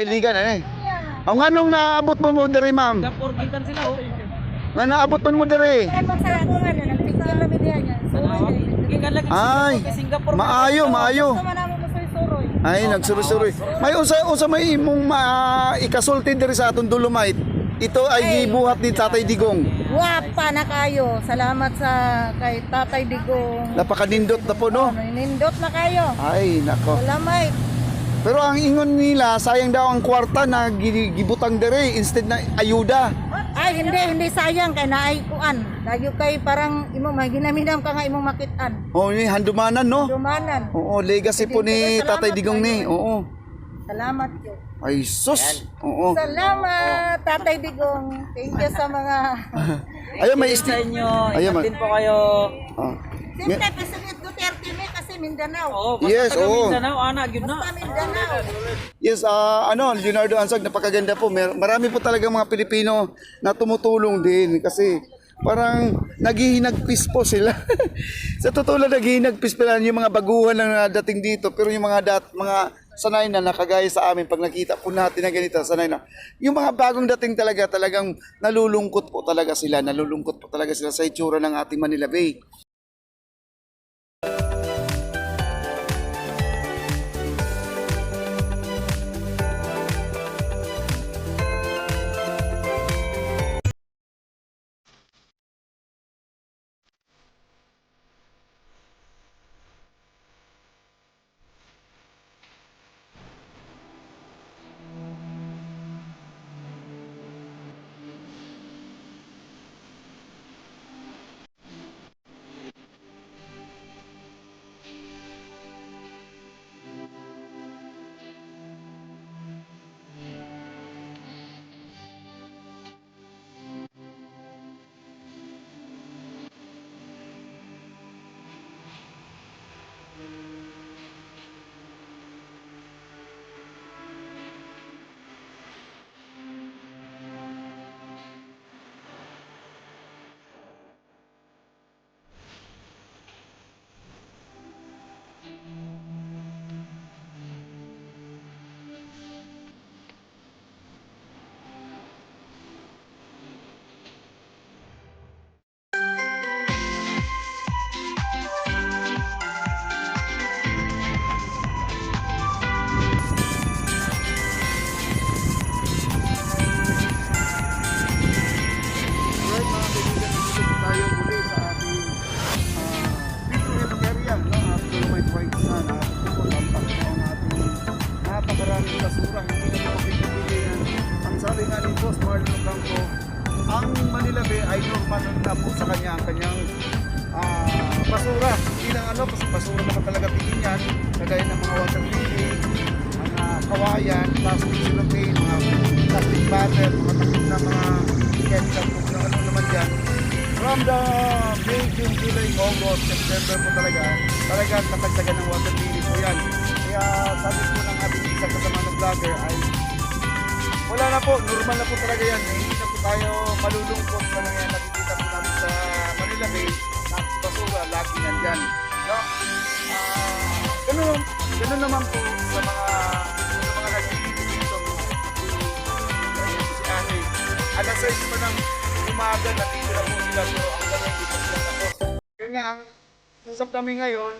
iligan eh. Ang anong naabot mo diri, ma'am? Singapore gikan sila oh. Nga naabot mo diri? Gikan lagi Ay, Singapore. maayo, maayo. Ay, nagsuroy-suroy. May usa may imong ikasulti diri sa atong Dolomite. Ito ay gibuhat ni Tatay Digong. Wapa na kayo. Salamat sa kay Tatay Digong. Napakanindot na po, no? Nindot na kayo. Ay, nako. Salamay. Pero ang ingon nila, sayang daw ang kwarta na gibutang dere instead na ayuda. Ay, hindi sayang kay naay kuan. Dayo kay parang imong maginamidam ka nga imong makitaan. Oh, ni handumanan, no? Dumanan. Oo, legacy po ni Tatay Digong ni. Oo. Salamat yo. Ay, sus. Oo. Salamat, Tatay Digong. Thank you sa mga... Ayun, may Sa inyo. Ayun, Ingat din po kayo. Oh. Siyempre, President Duterte may kasi Mindanao. Oo, Yes, basta taga oo. Mindanao, anak yun na. Basta Mindanao. Yes, Leonardo Ansag, napakaganda po. Marami po talaga mga Pilipino na tumutulong din kasi parang naghihinagpis po sila. Sa totoo lang, naghihinagpis pala yung mga baguhan na dating dito, pero yung mga sanay na nakagaya sa amin, pag nakita po natin na ganito, sanay na. Yung mga bagong dating talagang nalulungkot po talaga sila sa itsura ng ating Manila Bay. Ang Manila Bay ay normal na po sa kanya ang kanyang basura. Hindi lang basura naman talaga tingin yan. Kagaya ng mga water lily, mga kawayan, plastic cellophane, mga plastic bottle, mga takip na mga chemical kung ano naman yan. From the May, June, July, August, September po talagang katagtagan ng water lily po yan. Kaya sabi po ng ating isang kasama ng vlogger ay wala na po, normal na po talaga yan. Hindi na po tayo malulungkot sa mga nakikita po namin sa Manila Bay na basura, lagi nandyan. So, ganun naman po sa mga nagkikita dito. Si Ani, alas 6 pa ng umaga, natitira po sila. So, ang ganun dito sila tapos. Yun nga, ang sasap namin ngayon,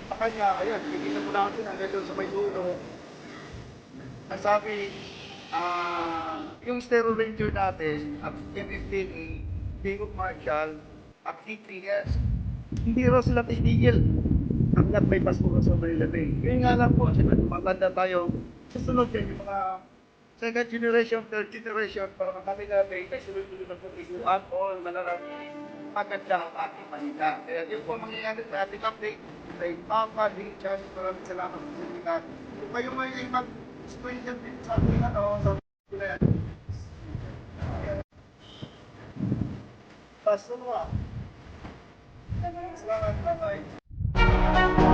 sa kanya, ayan, kikita po natin hanggang doon sa may dulo. Ang sabi, yung Stereo Ranger natin, at M15A, Bigog Marshall, at CTS, hindi raw sila titigil hanggat may basura sa Manila Bay. Yun nga lang po, sinabi maganda tayo, susunod yan yung mga second generation, third generation, para kami na Bay, ay sunod-sunod na pag-iguan o malarami maganda ang ating Manila. Kaya yun po mangyayari sa ating update. Sa Papa, Richard, maraming salamat sa sinikat. Kung kayo may mag-stranger din sa ating sa Pasok mo. Salamat, bye-bye.